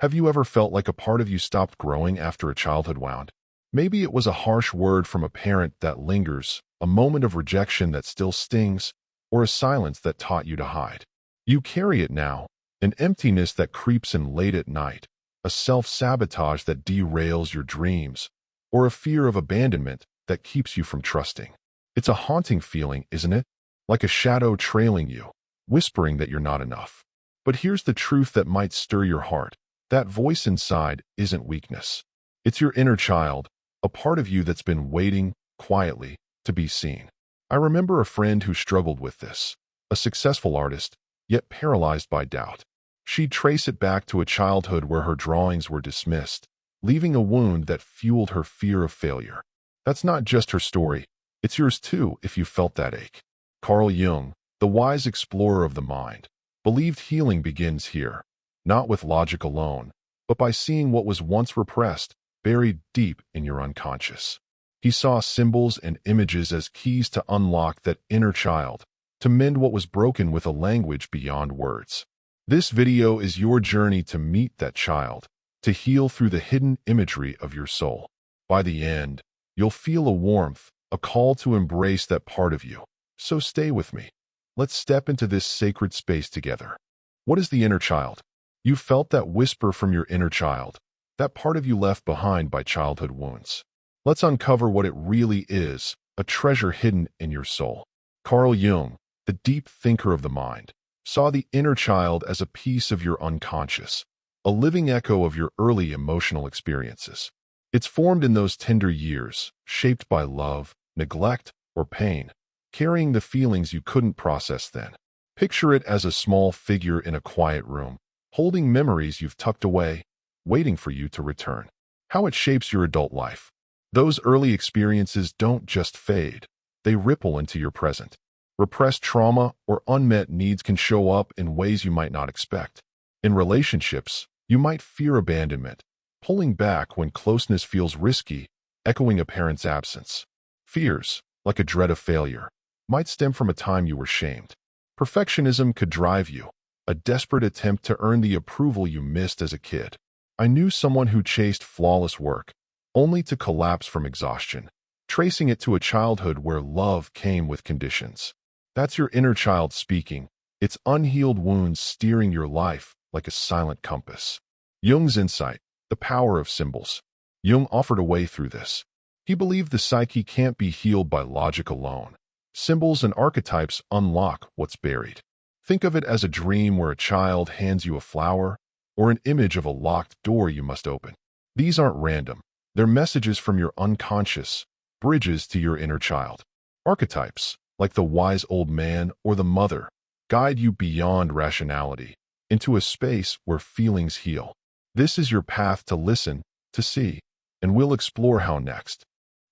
Have you ever felt like a part of you stopped growing after a childhood wound? Maybe it was a harsh word from a parent that lingers, a moment of rejection that still stings, or a silence that taught you to hide. You carry it now, an emptiness that creeps in late at night, a self-sabotage that derails your dreams, or a fear of abandonment that keeps you from trusting. It's a haunting feeling, isn't it? Like a shadow trailing you, whispering that you're not enough. But here's the truth that might stir your heart. That voice inside isn't weakness. It's your inner child, a part of you that's been waiting, quietly, to be seen. I remember a friend who struggled with this, a successful artist, yet paralyzed by doubt. She'd trace it back to a childhood where her drawings were dismissed, leaving a wound that fueled her fear of failure. That's not just her story. It's yours too if you felt that ache. Carl Jung, the wise explorer of the mind, believed healing begins here, not with logic alone, but by seeing what was once repressed, buried deep in your unconscious. He saw symbols and images as keys to unlock that inner child, to mend what was broken with a language beyond words. This video is your journey to meet that child, to heal through the hidden imagery of your soul. By the end, you'll feel a warmth, a call to embrace that part of you. So stay with me. Let's step into this sacred space together. What is the inner child? You felt that whisper from your inner child, that part of you left behind by childhood wounds. Let's uncover what it really is, a treasure hidden in your soul. Carl Jung, the deep thinker of the mind, saw the inner child as a piece of your unconscious, a living echo of your early emotional experiences. It's formed in those tender years, shaped by love, neglect, or pain, carrying the feelings you couldn't process then. Picture it as a small figure in a quiet room, holding memories you've tucked away, waiting for you to return. How it shapes your adult life. Those early experiences don't just fade, they ripple into your present. Repressed trauma or unmet needs can show up in ways you might not expect. In relationships, you might fear abandonment, pulling back when closeness feels risky, echoing a parent's absence. Fears, like a dread of failure, might stem from a time you were shamed. Perfectionism could drive you, a desperate attempt to earn the approval you missed as a kid. I knew someone who chased flawless work, only to collapse from exhaustion, tracing it to a childhood where love came with conditions. That's your inner child speaking, its unhealed wounds steering your life like a silent compass. Jung's insight, the power of symbols. Jung offered a way through this. He believed the psyche can't be healed by logic alone. Symbols and archetypes unlock what's buried. Think of it as a dream where a child hands you a flower, or an image of a locked door you must open. These aren't random. They're messages from your unconscious, bridges to your inner child. Archetypes, like the wise old man or the mother, guide you beyond rationality, into a space where feelings heal. This is your path to listen, to see, and we'll explore how next.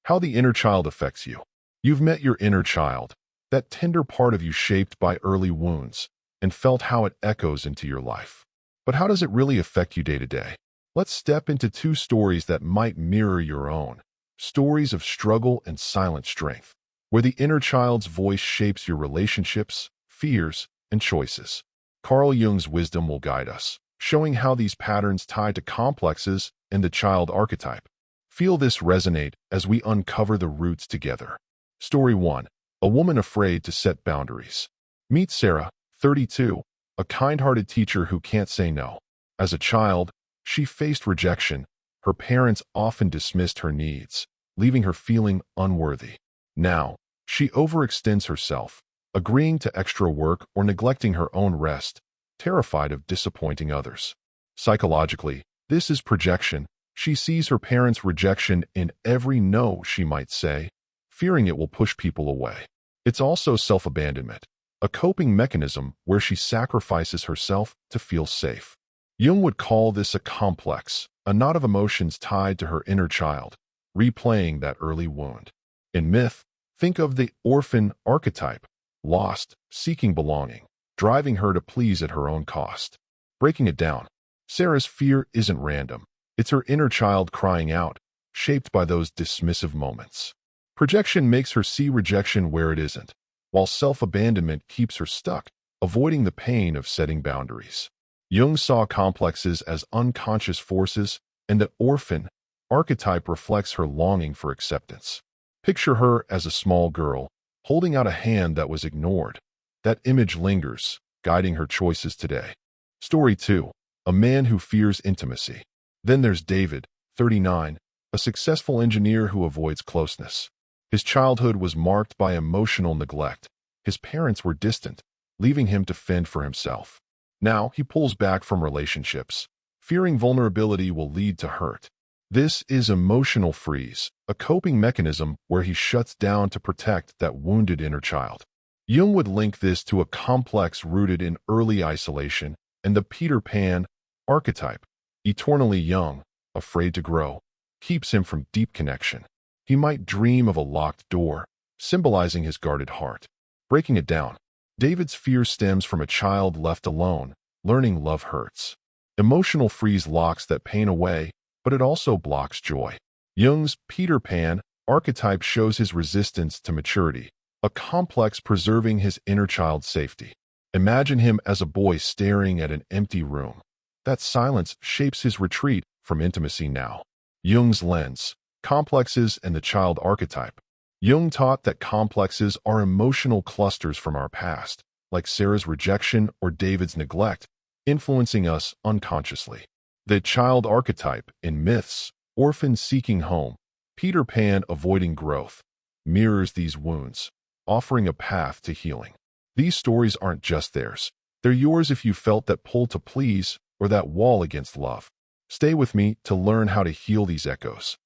How the inner child affects you. You've met your inner child, that tender part of you shaped by early wounds, and felt how it echoes into your life. But how does it really affect you day to day? Let's step into two stories that might mirror your own. Stories of struggle and silent strength, where the inner child's voice shapes your relationships, fears, and choices. Carl Jung's wisdom will guide us, showing how these patterns tie to complexes and the child archetype. Feel this resonate as we uncover the roots together. Story 1. A woman afraid to set boundaries. Meet Sarah, 32, a kind-hearted teacher who can't say no. As a child, she faced rejection. Her parents often dismissed her needs, leaving her feeling unworthy. Now, she overextends herself, agreeing to extra work or neglecting her own rest, terrified of disappointing others. Psychologically, this is projection. She sees her parents' rejection in every no she might say, fearing it will push people away. It's also self-abandonment, a coping mechanism where she sacrifices herself to feel safe. Jung would call this a complex, a knot of emotions tied to her inner child, replaying that early wound. In myth, think of the orphan archetype, lost, seeking belonging, driving her to please at her own cost. Breaking it down, Sarah's fear isn't random. It's her inner child crying out, shaped by those dismissive moments. Projection makes her see rejection where it isn't, while self-abandonment keeps her stuck, avoiding the pain of setting boundaries. Jung saw complexes as unconscious forces, and the orphan archetype reflects her longing for acceptance. Picture her as a small girl, holding out a hand that was ignored. That image lingers, guiding her choices today. Story 2. A man who fears intimacy. Then there's David, 39, a successful engineer who avoids closeness. His childhood was marked by emotional neglect. His parents were distant, leaving him to fend for himself. Now he pulls back from relationships, fearing vulnerability will lead to hurt. This is emotional freeze, a coping mechanism where he shuts down to protect that wounded inner child. Jung would link this to a complex rooted in early isolation and the Peter Pan archetype, eternally young, afraid to grow, keeps him from deep connection. He might dream of a locked door, symbolizing his guarded heart. Breaking it down, David's fear stems from a child left alone, learning love hurts. Emotional freeze locks that pain away, but it also blocks joy. Jung's Peter Pan archetype shows his resistance to maturity, a complex preserving his inner child's safety. Imagine him as a boy staring at an empty room. That silence shapes his retreat from intimacy now. Jung's lens, complexes and the child archetype. Jung taught that complexes are emotional clusters from our past, like Sarah's rejection or David's neglect, influencing us unconsciously. The child archetype in myths, orphan seeking home, Peter Pan avoiding growth, mirrors these wounds, offering a path to healing. These stories aren't just theirs. They're yours if you felt that pull to please or that wall against love. Stay with me to learn how to heal these echoes.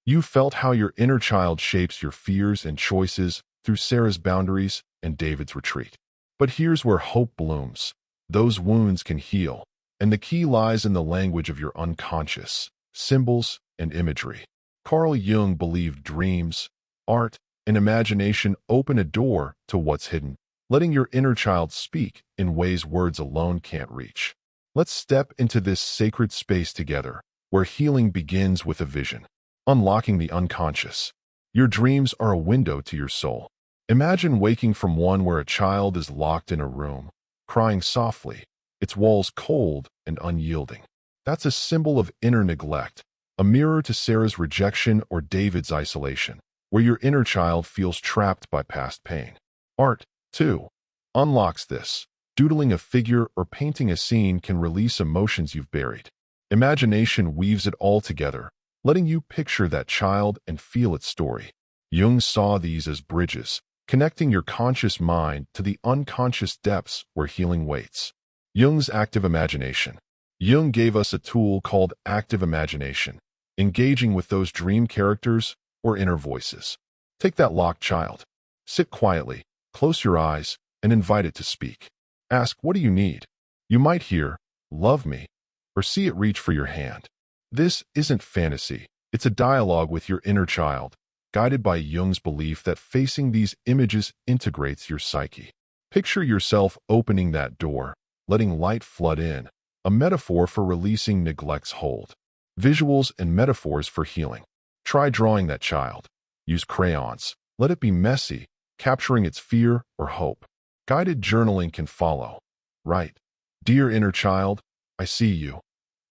You felt how your inner child shapes your fears and choices through Sarah's boundaries and David's retreat. But here's where hope blooms. Those wounds can heal, and the key lies in the language of your unconscious, symbols and imagery. Carl Jung believed dreams, art, and imagination open a door to what's hidden, letting your inner child speak in ways words alone can't reach. Let's step into this sacred space together, where healing begins with a vision. Unlocking the unconscious. Your dreams are a window to your soul. Imagine waking from one where a child is locked in a room, crying softly, its walls cold and unyielding. That's a symbol of inner neglect, a mirror to Sarah's rejection or David's isolation, where your inner child feels trapped by past pain. Art, too, unlocks this. Doodling a figure or painting a scene can release emotions you've buried. Imagination weaves it all together, letting you picture that child and feel its story. Jung saw these as bridges, connecting your conscious mind to the unconscious depths where healing waits. Jung's active imagination. Jung gave us a tool called active imagination, engaging with those dream characters or inner voices. Take that locked child. Sit quietly, close your eyes, and invite it to speak. Ask, what do you need? You might hear, love me, or see it reach for your hand. This isn't fantasy. It's a dialogue with your inner child, guided by Jung's belief that facing these images integrates your psyche. Picture yourself opening that door, letting light flood in, a metaphor for releasing neglect's hold. Visuals and metaphors for healing. Try drawing that child. Use crayons. Let it be messy, capturing its fear or hope. Guided journaling can follow. Write, "Dear inner child, I see you,"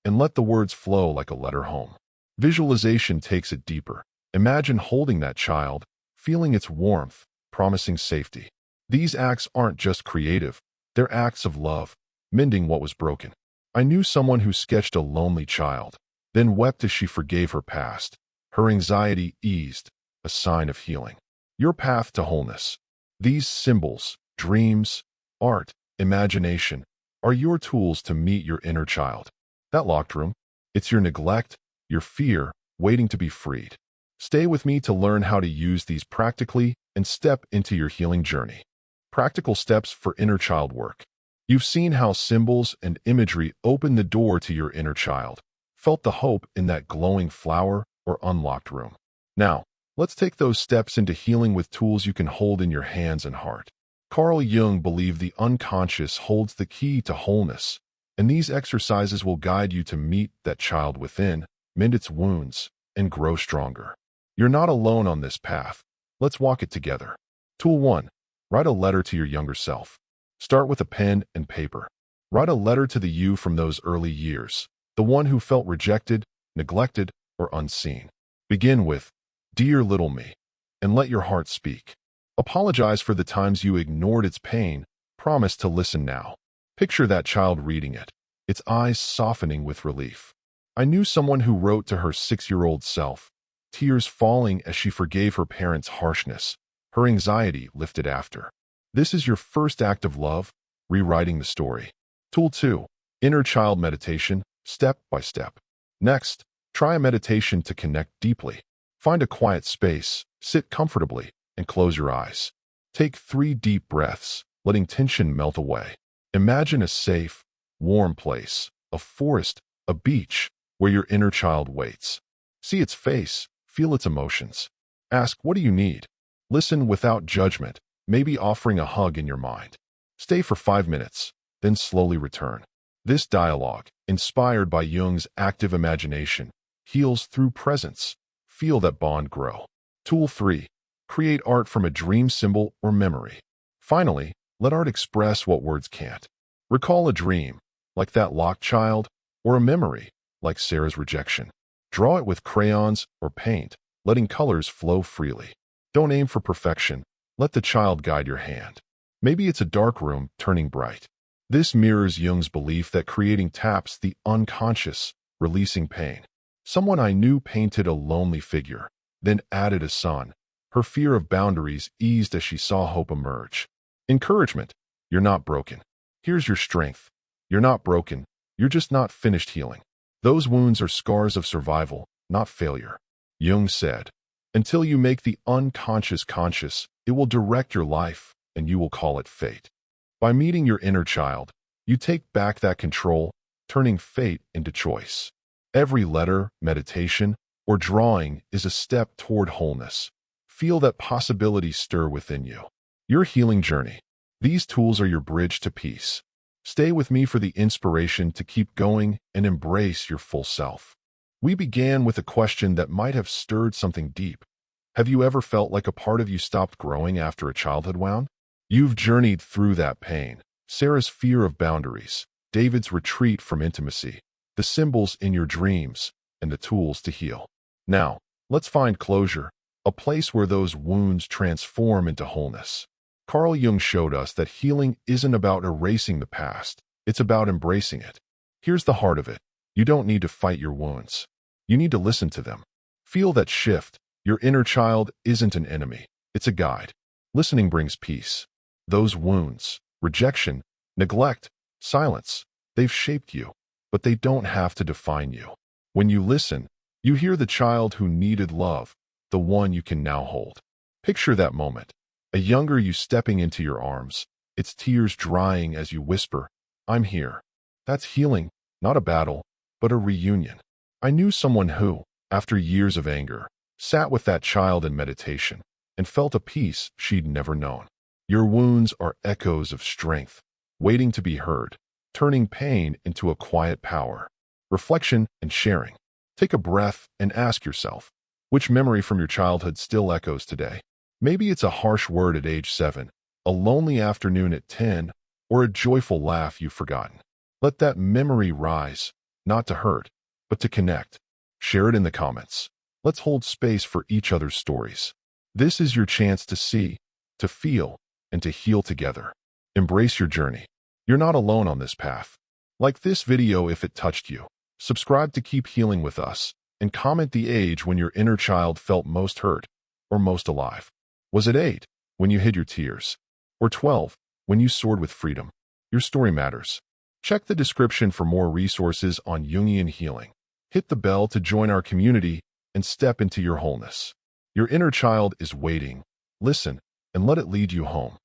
and let the words flow like a letter home. Visualization takes it deeper. Imagine holding that child, feeling its warmth, promising safety. These acts aren't just creative, they're acts of love, mending what was broken. I knew someone who sketched a lonely child, then wept as she forgave her past. Her anxiety eased, a sign of healing. Your path to wholeness. These symbols, dreams, art, imagination, are your tools to meet your inner child. That locked room, it's your neglect, your fear, waiting to be freed. Stay with me to learn how to use these practically and step into your healing journey. Practical steps for inner child work. You've seen how symbols and imagery open the door to your inner child, felt the hope in that glowing flower or unlocked room. Now, let's take those steps into healing with tools you can hold in your hands and heart. Carl Jung believed the unconscious holds the key to wholeness, and these exercises will guide you to meet that child within, mend its wounds, and grow stronger. You're not alone on this path. Let's walk it together. Tool 1. Write a letter to your younger self. Start with a pen and paper. Write a letter to the you from those early years, the one who felt rejected, neglected, or unseen. Begin with, "Dear little me," and let your heart speak. Apologize for the times you ignored its pain. Promise to listen now. Picture that child reading it, its eyes softening with relief. I knew someone who wrote to her 6-year-old self, tears falling as she forgave her parents' harshness, her anxiety lifted after. This is your first act of love, rewriting the story. Tool 2. Inner child meditation, step by step. Next, try a meditation to connect deeply. Find a quiet space, sit comfortably, and close your eyes. Take 3 deep breaths, letting tension melt away. Imagine a safe, warm place, a forest, a beach, where your inner child waits. See its face, feel its emotions. Ask, what do you need? Listen without judgment, maybe offering a hug in your mind. Stay for 5 minutes, then slowly return. This dialogue, inspired by Jung's active imagination, heals through presence. Feel that bond grow. Tool 3. Create art from a dream symbol or memory. Finally, let art express what words can't. Recall a dream, like that locked child, or a memory, like Sarah's rejection. Draw it with crayons or paint, letting colors flow freely. Don't aim for perfection. Let the child guide your hand. Maybe it's a dark room turning bright. This mirrors Jung's belief that creating taps the unconscious, releasing pain. Someone I knew painted a lonely figure, then added a sun. Her fear of boundaries eased as she saw hope emerge. Encouragement. You're not broken. Here's your strength. You're not broken. You're just not finished healing. Those wounds are scars of survival, not failure. Jung said, until you make the unconscious conscious, it will direct your life, and you will call it fate. By meeting your inner child, you take back that control, turning fate into choice. Every letter, meditation, or drawing is a step toward wholeness. Feel that possibility stir within you. Your healing journey. These tools are your bridge to peace. Stay with me for the inspiration to keep going and embrace your full self. We began with a question that might have stirred something deep. Have you ever felt like a part of you stopped growing after a childhood wound? You've journeyed through that pain. Sarah's fear of boundaries, David's retreat from intimacy, the symbols in your dreams, and the tools to heal. Now, let's find closure, a place where those wounds transform into wholeness. Carl Jung showed us that healing isn't about erasing the past, it's about embracing it. Here's the heart of it. You don't need to fight your wounds. You need to listen to them. Feel that shift. Your inner child isn't an enemy, it's a guide. Listening brings peace. Those wounds, rejection, neglect, silence, they've shaped you, but they don't have to define you. When you listen, you hear the child who needed love, the one you can now hold. Picture that moment. A younger you stepping into your arms, its tears drying as you whisper, "I'm here." That's healing, not a battle, but a reunion. I knew someone who, after years of anger, sat with that child in meditation and felt a peace she'd never known. Your wounds are echoes of strength, waiting to be heard, turning pain into a quiet power. Reflection and sharing. Take a breath and ask yourself, which memory from your childhood still echoes today? Maybe it's a harsh word at age 7, a lonely afternoon at 10, or a joyful laugh you've forgotten. Let that memory rise, not to hurt, but to connect. Share it in the comments. Let's hold space for each other's stories. This is your chance to see, to feel, and to heal together. Embrace your journey. You're not alone on this path. Like this video if it touched you. Subscribe to keep healing with us, and comment the age when your inner child felt most hurt, or most alive. Was it 8, when you hid your tears? Or 12, when you soared with freedom? Your story matters. Check the description for more resources on Jungian healing. Hit the bell to join our community and step into your wholeness. Your inner child is waiting. Listen, and let it lead you home.